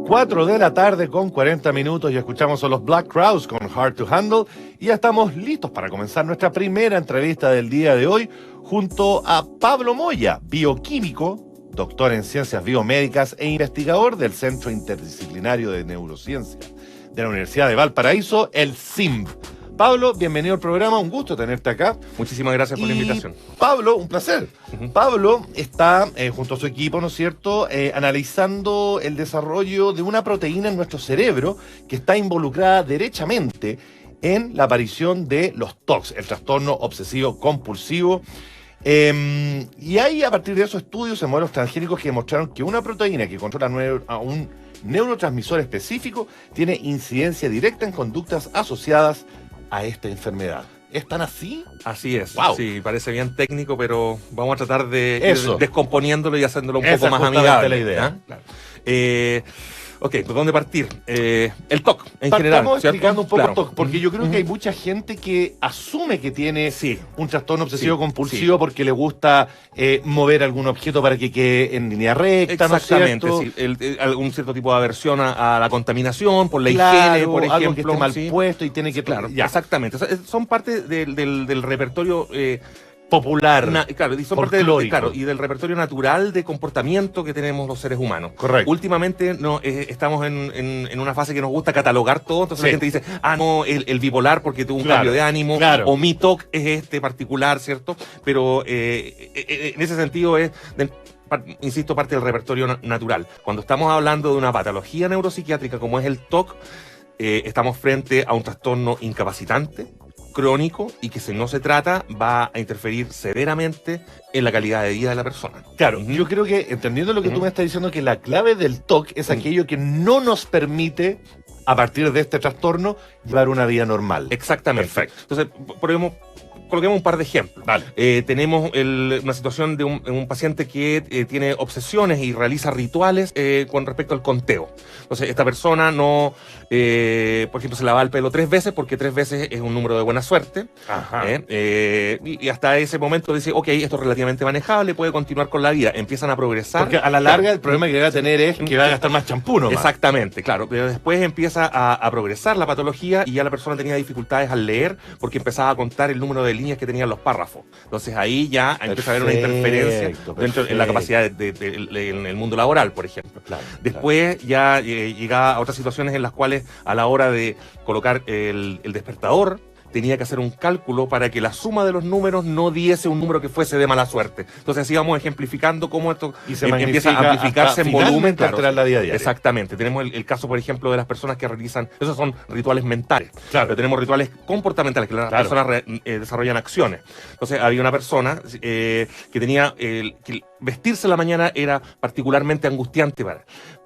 4 de la tarde con 40 minutos y escuchamos a los Black Crowes con Hard to Handle y ya estamos listos para comenzar nuestra primera entrevista del día de hoy junto a Pablo Moya, bioquímico, doctor en ciencias biomédicas e investigador del Centro Interdisciplinario de Neurociencia de la Universidad de Valparaíso, el CIMB. Pablo, bienvenido al programa, un gusto tenerte acá. Muchísimas gracias por la invitación. Pablo, un placer. Pablo está, junto a su equipo, ¿no es cierto?, analizando el desarrollo de una proteína en nuestro cerebro que está involucrada derechamente en la aparición de los TOCs, el trastorno obsesivo compulsivo. Y hay, a partir de esos estudios en modelos transgénicos que demostraron que una proteína que controla a un neurotransmisor específico tiene incidencia directa en conductas asociadas a esta enfermedad. ¿Es tan así? Así es. Wow. Sí, parece bien técnico, pero vamos a tratar de ir descomponiéndolo y haciéndolo un Esa poco más es justamente amigable. la idea. ¿Ah? Claro. Ok, ¿por dónde partir? El TOC, en Partamos general, ¿cierto? explicando un poco Claro. TOC, porque yo creo que hay mucha gente que asume que tiene Sí. un trastorno obsesivo compulsivo porque le gusta mover algún objeto para que quede en línea recta, ¿no es Exactamente, cierto? sí. Algún cierto tipo de aversión a la contaminación, por la Claro, higiene, por ejemplo. algo que esté mal sí. puesto y tiene que... Claro, ya. exactamente. O sea, son parte del repertorio Popular, claro, y son parte del, folclórico. claro, y del repertorio natural de comportamiento que tenemos los seres humanos. Correcto. Últimamente no, estamos en una fase que nos gusta catalogar todo, entonces Sí. la gente dice, no, el bipolar porque tuvo un Claro, cambio de ánimo, claro. o mi TOC es este particular, ¿cierto? Pero en ese sentido insisto, parte del repertorio natural. Cuando estamos hablando de una patología neuropsiquiátrica como es el TOC, estamos frente a un trastorno incapacitante, crónico, y que si no se trata va a interferir severamente en la calidad de vida de la persona. Claro, yo creo que, entendiendo lo que tú me estás diciendo, que la clave del TOC es aquello que no nos permite, a partir de este trastorno, llevar una vida normal. Exactamente. Perfecto. Entonces, coloquemos un par de ejemplos. Vale. Tenemos una situación de un paciente que tiene obsesiones y realiza rituales con respecto al conteo. Entonces, esta persona no, por ejemplo, se lava el pelo 3 veces porque 3 veces es un número de buena suerte. Ajá. Y hasta ese momento dice, ok, esto es relativamente manejable, puede continuar con la vida. Empiezan a progresar. Porque a la larga el problema que va a tener es que va a gastar más champú nomás. Exactamente, claro. Pero después empieza a progresar la patología y ya la persona tenía dificultades al leer porque empezaba a contar el número de líneas que tenían los párrafos. Entonces ahí ya empieza a haber una interferencia dentro en la capacidad en el mundo laboral, por ejemplo. Claro, después ya llegaba a otras situaciones en las cuales a la hora de colocar el despertador tenía que hacer un cálculo para que la suma de los números no diese un número que fuese de mala suerte. Entonces así vamos ejemplificando cómo esto empieza a amplificarse en volumen. Claro, la vida diaria. Exactamente. Tenemos el caso, por ejemplo, de las personas que realizan, esos son rituales mentales. Claro. Pero tenemos rituales comportamentales, que las personas desarrollan acciones. Entonces había una persona que tenía que vestirse en la mañana era particularmente angustiante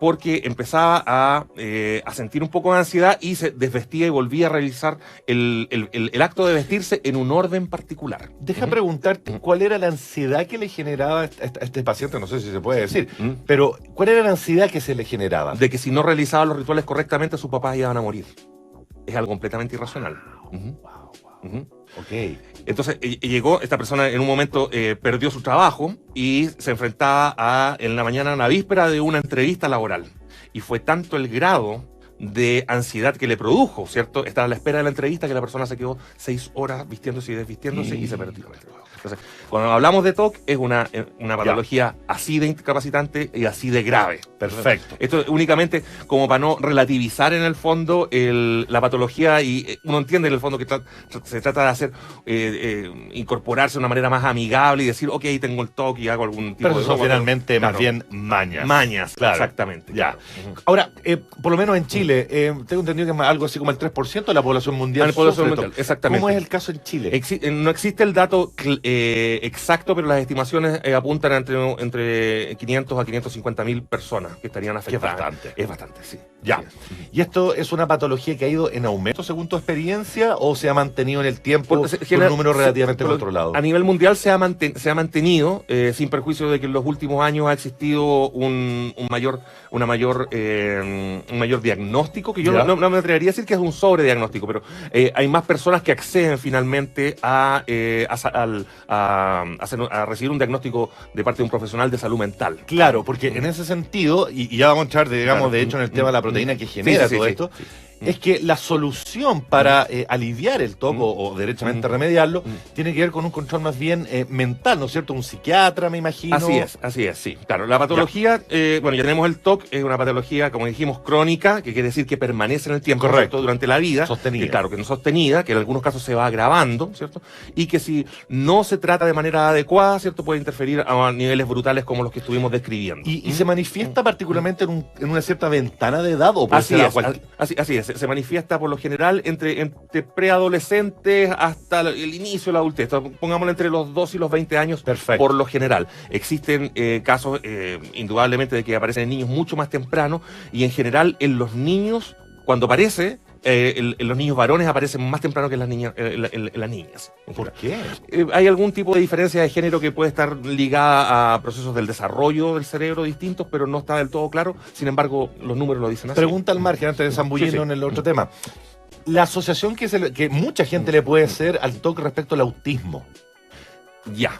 porque empezaba a sentir un poco de ansiedad y se desvestía y volvía a realizar el acto de vestirse en un orden particular. Deja preguntarte cuál era la ansiedad que le generaba a este paciente, no sé si se puede decir, pero ¿cuál era la ansiedad que se le generaba? De que si no realizaba los rituales correctamente, sus papás iban a morir. Es algo completamente irracional. Ok. Entonces llegó, esta persona en un momento perdió su trabajo y se enfrentaba en la mañana, a la víspera de una entrevista laboral. Y fue tanto el grado de ansiedad que le produjo, ¿cierto? Estaba a la espera de la entrevista que la persona se quedó 6 horas vistiéndose y desvistiéndose y se perdió. Entonces, cuando hablamos de TOC, es una patología así de incapacitante y así de grave. Perfecto. Esto es únicamente como para no relativizar en el fondo la patología, y uno entiende en el fondo que se trata de hacer, incorporarse de una manera más amigable y decir, ok, tengo el TOC y hago algún tipo pero de... eso son finalmente claro, más bien mañas. Mañas, claro. Exactamente. Ya. Claro. Ahora, por lo menos en Chile, tengo entendido que es algo así como el 3% de la población mundial. La población sufre mundial, TOC. exactamente. ¿Cómo es el caso en Chile? No existe el dato exacto, pero las estimaciones apuntan entre 500 a 550 mil personas que estarían afectadas. Es bastante, sí. Ya. ¿Y esto es una patología que ha ido en aumento según tu experiencia o se ha mantenido en el tiempo con un número relativamente controlado? A nivel mundial se ha mantenido, sin perjuicio de que en los últimos años ha existido un mayor diagnóstico, que yo no me atrevería a decir que es un sobrediagnóstico, pero hay más personas que acceden finalmente al a recibir un diagnóstico de parte de un profesional de salud mental. Claro, porque en ese sentido, y ya vamos a entrar, digamos, Claro. de hecho, en el tema de la proteína que genera todo esto, es que la solución para aliviar el TOC o derechamente remediarlo tiene que ver con un control más bien mental, ¿no es cierto? Un psiquiatra, me imagino. Así es, sí. Claro, la patología, bueno, ya tenemos el TOC, es una patología, como dijimos, crónica, que quiere decir que permanece en el tiempo, Correcto. ¿cierto? Durante la vida. Sostenida. Claro, que no sostenida, que en algunos casos se va agravando, ¿cierto? Y que si no se trata de manera adecuada, ¿cierto? Puede interferir a niveles brutales como los que estuvimos describiendo. Y se manifiesta particularmente en una cierta ventana de edad, o puede Así ser a es, cualquier... así es, se manifiesta por lo general entre preadolescentes hasta el inicio de la adultez, pongámoslo entre los 2 y los 20 años. Perfecto. Por lo general. Existen casos, indudablemente, de que aparecen en niños mucho más temprano, y en general en los niños, cuando aparece, en los niños varones aparecen más temprano que en las niñas. En las niñas. ¿Por qué? Hay algún tipo de diferencia de género que puede estar ligada a procesos del desarrollo del cerebro distintos, pero no está del todo claro. Sin embargo, los números lo dicen así. Pregunta al margen, antes de zambullirnos Sí. en el otro tema. La asociación que mucha gente le puede hacer al TOC respecto al autismo. Ya.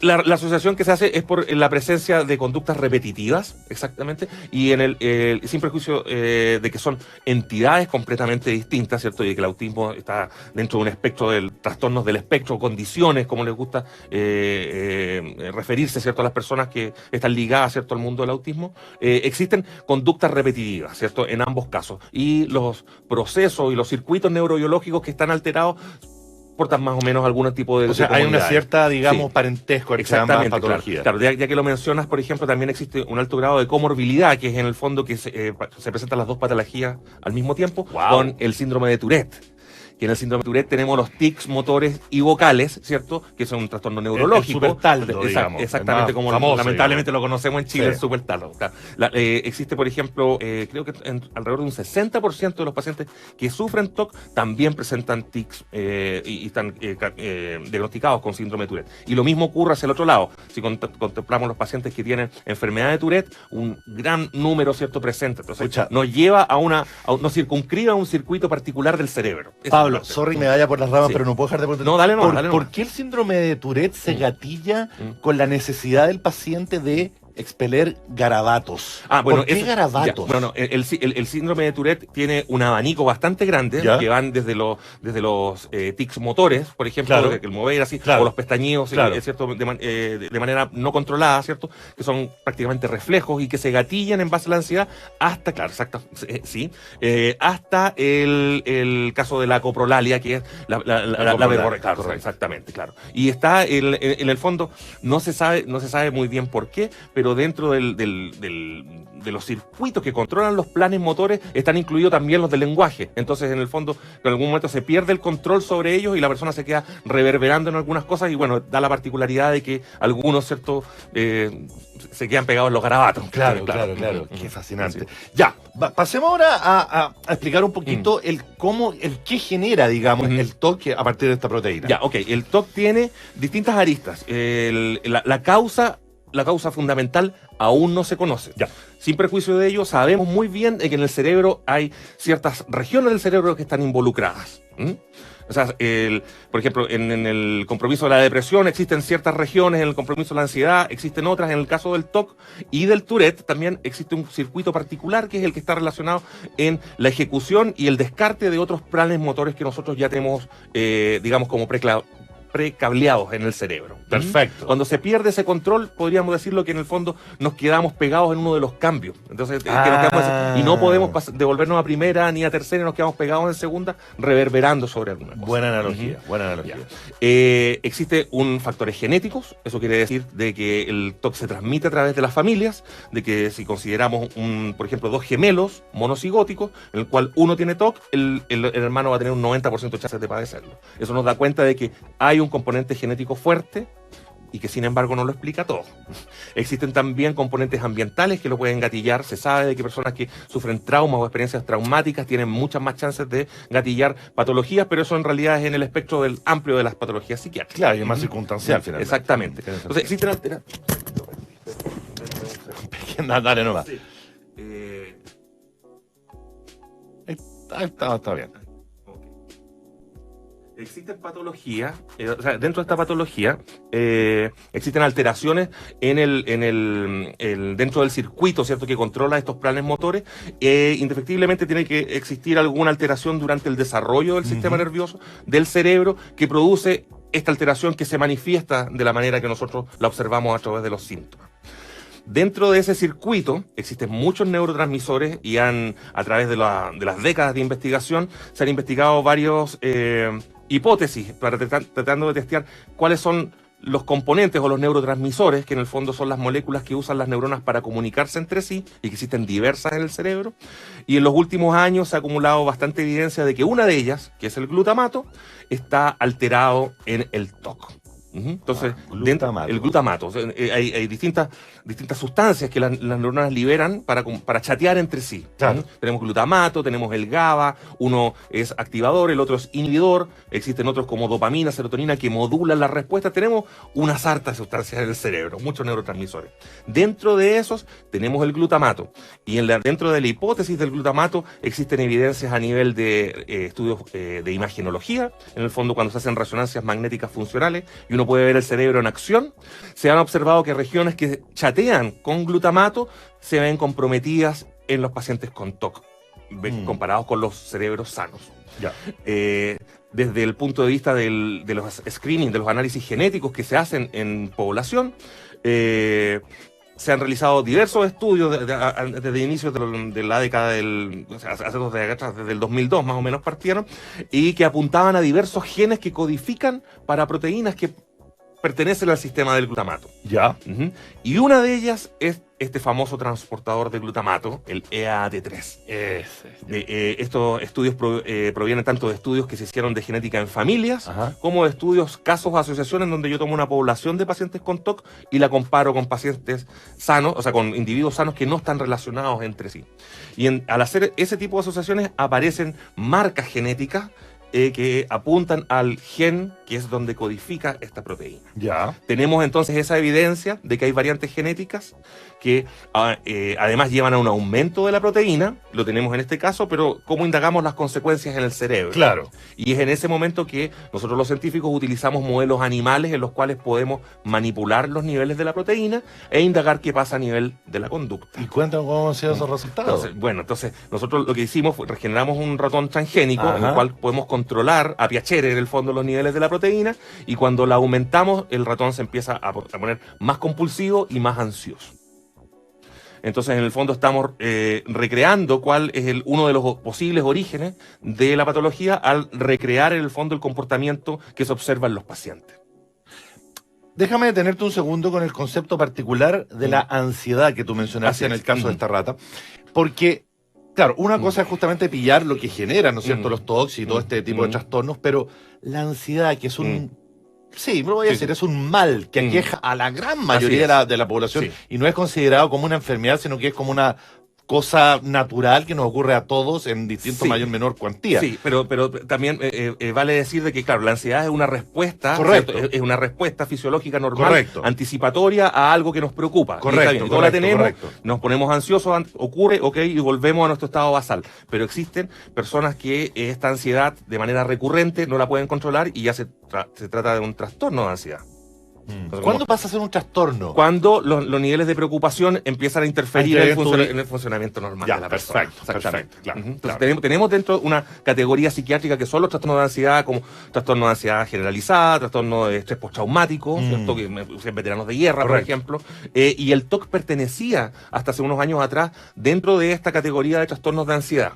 La asociación que se hace es por la presencia de conductas repetitivas, exactamente, y sin prejuicio de que son entidades completamente distintas, ¿cierto? Y de que el autismo está dentro de un espectro de trastornos del espectro, condiciones, como les gusta referirse, ¿cierto? A las personas que están ligadas, ¿cierto? Al mundo del autismo. Existen conductas repetitivas, ¿cierto? En ambos casos. Y los procesos y los circuitos neurobiológicos que están alterados portan más o menos algún tipo de... O sea, hay una cierta, digamos, Sí. parentesco entre ambas patologías. Claro, ya que lo mencionas, por ejemplo, también existe un alto grado de comorbilidad, que es en el fondo que se presentan las dos patologías al mismo tiempo, Wow. con el síndrome de Tourette. Que en el síndrome de Tourette tenemos los tics motores y vocales, ¿cierto? Que son un trastorno neurológico. El supertaldo, digamos. Exactamente, El más como famoso, lamentablemente digamos. lo conocemos en Chile, Sí. el supertaldo. Claro. Existe, por ejemplo, creo que alrededor de un 60% de los pacientes que sufren TOC también presentan tics y están diagnosticados con síndrome de Tourette. Y lo mismo ocurre hacia el otro lado. Si contemplamos los pacientes que tienen enfermedad de Tourette, un gran número, ¿cierto?, presente. Entonces, Escucha. nos lleva nos circunscribe a un circuito particular del cerebro. Esa Pablo, es la parte. sorry, me vaya por las ramas, Sí. pero no puedo dejar de preguntar. No, dale nomás, dale ¿Por nomás. qué el síndrome de Tourette se gatilla con la necesidad del paciente de expeler garabatos? ¿Por qué garabatos? Bueno, el síndrome de Tourette tiene un abanico bastante grande, ¿Ya? que van desde los tics motores, por ejemplo, Claro. el mover así, Claro. o los pestañeos, Claro. ¿cierto? De manera no controlada, ¿cierto? Que son prácticamente reflejos y que se gatillan en base a la ansiedad hasta, claro, hasta el caso de la coprolalia, que es la coprolalia, verborrea, claro, correcto. exactamente, claro. Y está en el fondo, no se sabe muy bien por qué, pero dentro de los circuitos que controlan los planes motores están incluidos también los del lenguaje. Entonces, en el fondo, en algún momento se pierde el control sobre ellos y la persona se queda reverberando en algunas cosas y, bueno, da la particularidad de que algunos, ¿cierto?, se quedan pegados en los garabatos. Claro. Qué fascinante. Ya, pasemos ahora a explicar un poquito el qué genera, digamos, el TOC a partir de esta proteína. Ya, ok. El TOC tiene distintas aristas. La causa fundamental aún no se conoce. Ya. Sin perjuicio de ello, sabemos muy bien que en el cerebro hay ciertas regiones del cerebro que están involucradas. O sea, por ejemplo, en el compromiso de la depresión existen ciertas regiones, en el compromiso de la ansiedad existen otras, en el caso del TOC y del Tourette también existe un circuito particular que es el que está relacionado en la ejecución y el descarte de otros planes motores que nosotros ya tenemos, digamos, como precableados en el cerebro. Perfecto. Cuando se pierde ese control, podríamos decirlo que en el fondo nos quedamos pegados en uno de los cambios. Entonces, y no podemos devolvernos a primera ni a tercera, nos quedamos pegados en segunda, reverberando sobre alguna cosa. Buena analogía, buena analogía. Existe factores genéticos, eso quiere decir de que el TOC se transmite a través de las familias, de que si consideramos, por ejemplo, dos gemelos monocigóticos, en el cual uno tiene TOC, el hermano va a tener un 90% de chances de padecerlo. Eso nos da cuenta de que hay un componente genético fuerte y que sin embargo no lo explica todo. Existen también componentes ambientales que lo pueden gatillar. Se sabe de que personas que sufren traumas o experiencias traumáticas tienen muchas más chances de gatillar patologías, pero eso en realidad es en el espectro amplio de las patologías psiquiátricas. Claro, y es más circunstancial, finalmente. Exactamente. Entonces existen Dale nomás. Sí. Está bien. existen patologías, o sea, dentro de esta patología existen alteraciones dentro del circuito, ¿cierto?, que controla estos planes motores. Indefectiblemente tiene que existir alguna alteración durante el desarrollo del sistema nervioso, del cerebro, que produce esta alteración que se manifiesta de la manera que nosotros la observamos a través de los síntomas. Dentro de ese circuito existen muchos neurotransmisores y a través de las décadas de investigación se han investigado varios hipótesis para tratando de testear cuáles son los componentes o los neurotransmisores, que en el fondo son las moléculas que usan las neuronas para comunicarse entre sí y que existen diversas en el cerebro. Y en los últimos años se ha acumulado bastante evidencia de que una de ellas, que es el glutamato, está alterado en el TOC. Entonces, el glutamato. O sea, hay distintas sustancias que las neuronas liberan para chatear entre sí. Claro. Tenemos glutamato, tenemos el GABA, uno es activador, el otro es inhibidor, existen otros como dopamina, serotonina que modulan la respuesta. Tenemos una sarta de sustancias en el cerebro, muchos neurotransmisores. Dentro de esos tenemos el glutamato. Y dentro de la hipótesis del glutamato existen evidencias a nivel de estudios de imagenología, en el fondo cuando se hacen resonancias magnéticas funcionales y uno puede ver el cerebro en acción. Se han observado que regiones que chatean con glutamato se ven comprometidas en los pacientes con TOC, comparados con los cerebros sanos. Ya. Desde el punto de vista de los screening, de los análisis genéticos que se hacen en población, se han realizado diversos estudios desde inicios de la década o sea, hace 2 décadas, desde el 2002 más o menos partieron, y que apuntaban a diversos genes que codifican para proteínas que pertenecen al sistema del glutamato. Ya. Y una de ellas es este famoso transportador de glutamato, el EAT3. Estos estudios provienen tanto de estudios que se hicieron de genética en familias, como de estudios, casos, asociaciones, donde yo tomo una población de pacientes con TOC y la comparo con pacientes sanos, o sea, con individuos sanos que no están relacionados entre sí. Y al hacer ese tipo de asociaciones aparecen marcas genéticas que apuntan al gen que es donde codifica esta proteína. Ya. Tenemos entonces esa evidencia de que hay variantes genéticas que además llevan a un aumento de la proteína, lo tenemos en este caso, pero ¿cómo indagamos las consecuencias en el cerebro? Claro. Y es en ese momento que nosotros los científicos utilizamos modelos animales en los cuales podemos manipular los niveles de la proteína e indagar qué pasa a nivel de la conducta. ¿Y cuéntanos cómo han sido esos resultados? Entonces nosotros lo que hicimos fue regeneramos un ratón transgénico en el cual podemos controlar a piacere en el fondo los niveles de la proteína, y cuando la aumentamos el ratón se empieza a poner más compulsivo y más ansioso. Entonces, en el fondo estamos recreando cuál es uno de los posibles orígenes de la patología al recrear en el fondo el comportamiento que se observa en los pacientes. Déjame detenerte un segundo con el concepto particular de la ansiedad que tú mencionaste en el caso de esta rata, porque, claro, una cosa es justamente pillar lo que genera, ¿no es cierto?, los TOCs y todo este tipo de trastornos, pero la ansiedad, que es sí, lo voy a decir, es un mal que aqueja a la gran mayoría de la población, y no es considerado como una enfermedad, sino que es como una cosa natural que nos ocurre a todos en distinto mayor o menor cuantía. Sí, pero también vale decir de que, claro, la ansiedad es una respuesta, correcto, es una respuesta fisiológica normal, anticipatoria a algo que nos preocupa. Correcto, no la tenemos, nos ponemos ansiosos, ocurre, y volvemos a nuestro estado basal. Pero existen personas que esta ansiedad de manera recurrente no la pueden controlar y ya se trata de un trastorno de ansiedad. Entonces, ¿cuándo pasa a ser un trastorno? Cuando los niveles de preocupación empiezan a interferir en el funcionamiento normal de la persona. Perfecto, claro. Entonces, tenemos dentro una categoría psiquiátrica que son los trastornos de ansiedad, como trastorno de ansiedad generalizada, trastorno de estrés postraumático, ¿cierto? Que en veteranos de guerra, por ejemplo. Y el TOC pertenecía hasta hace unos años atrás dentro de esta categoría de trastornos de ansiedad.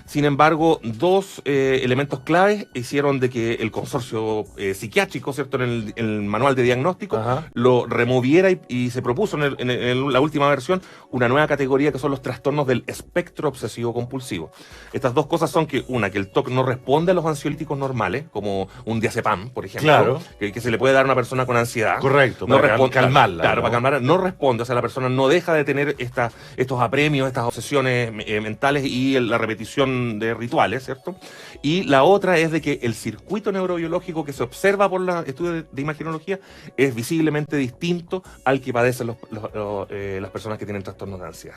Sin embargo, dos elementos claves hicieron de que el consorcio psiquiátrico, ¿cierto?, en el manual de diagnóstico, lo removiera y se propuso en la última versión una nueva categoría que son los trastornos del espectro obsesivo-compulsivo. Estas dos cosas son que el TOC no responde a los ansiolíticos normales, como un diazepam, por ejemplo, que se le puede dar a una persona con ansiedad. Correcto, no para calmarla. Claro, para calmarla. No responde, o sea, la persona no deja de tener estos apremios, estas obsesiones mentales y la repetición de rituales, ¿cierto? Y la otra es de que el circuito neurobiológico que se observa por los estudios de imagenología es visiblemente distinto al que padecen las personas que tienen trastornos de ansiedad.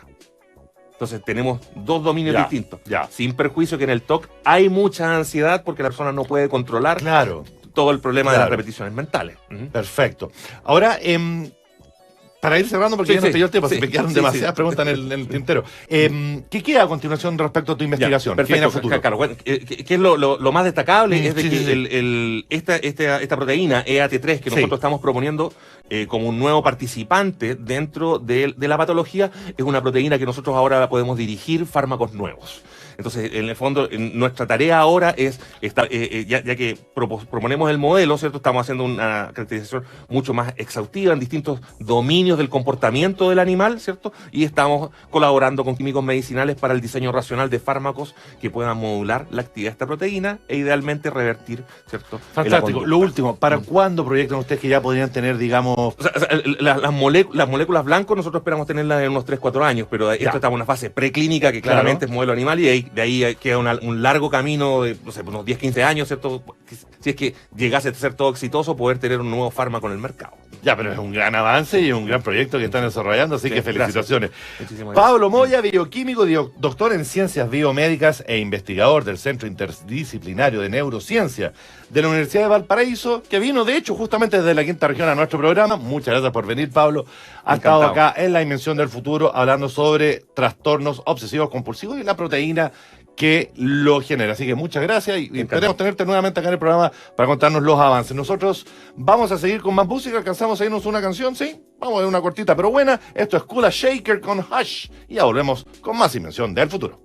Entonces tenemos dos dominios Ya, distintos. ya. Sin perjuicio que en el TOC hay mucha ansiedad porque la persona no puede controlar Claro, todo el problema de las Claro. repeticiones mentales. perfecto. Ahora, para ir cerrando, porque Sí, ya no sí, te dio el tiempo, sí, se me quedaron sí, demasiadas sí. preguntas en el tintero. ¿Qué queda a continuación respecto a tu investigación? Ya, ¿Qué viene a perfecto, futuro? Carlos. Bueno, ¿qué es lo más destacable? Es de Sí, que sí, sí. esta proteína EAT3 que Sí. nosotros estamos proponiendo como un nuevo participante dentro de la patología, es una proteína que nosotros ahora podemos dirigir fármacos nuevos. Entonces, en el fondo, nuestra tarea ahora es, ya que proponemos el modelo, ¿cierto? Estamos haciendo una caracterización mucho más exhaustiva en distintos dominios del comportamiento del animal, ¿cierto? Y estamos colaborando con químicos medicinales para el diseño racional de fármacos que puedan modular la actividad de esta proteína e idealmente revertir, ¿cierto? Fantástico. Lo último, ¿para cuándo proyectan ustedes que ya podrían tener, digamos... O sea, las moléculas blancos nosotros esperamos tenerlas en unos 3-4 años, pero esto está en una fase preclínica que claramente es modelo animal y de ahí queda un largo camino de, no sé, unos 10-15 años, ¿cierto? Si es que llegase a ser todo exitoso, poder tener un nuevo fármaco en el mercado. Ya, pero es un gran avance y un gran proyecto que están desarrollando, así Sí, que felicitaciones. Muchísimas gracias. Pablo Moya, bioquímico, doctor en ciencias biomédicas e investigador del Centro Interdisciplinario de Neurociencia de la Universidad de Valparaíso, que vino de hecho justamente desde la quinta región a nuestro programa. Muchas gracias por venir, Pablo. Ha estado acá en La Invención del Futuro hablando sobre trastornos obsesivos compulsivos y la proteína que lo genera. Así que muchas gracias y esperemos tenerte nuevamente acá en el programa para contarnos los avances. Nosotros vamos a seguir con más música, alcanzamos a irnos una canción, ¿sí? Vamos a ver una cortita pero buena. Esto es Kula Shaker con Hush y ya volvemos con más Invención del Futuro.